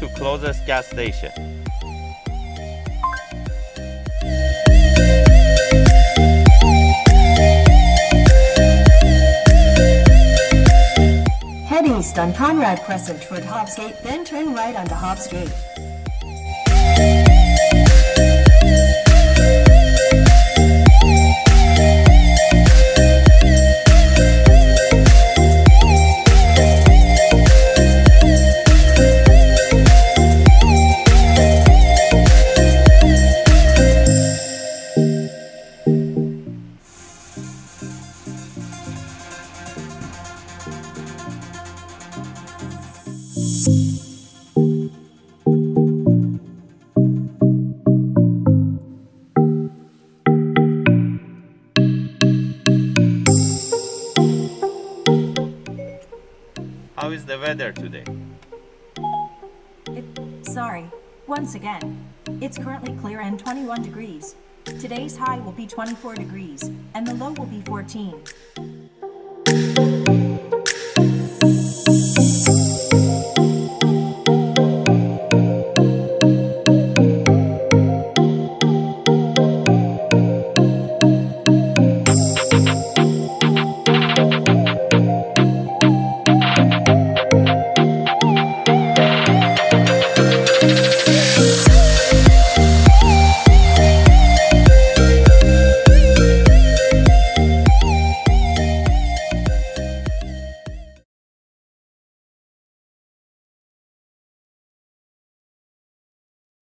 to closest gas station. Head east on Conrad Crescent toward Hobbs Gate, then turn right onto Hobbs Gate. How is the weather today? Sorry, once again. It's currently clear and 21 degrees. Today's high will be 24 degrees, and the low will be 14.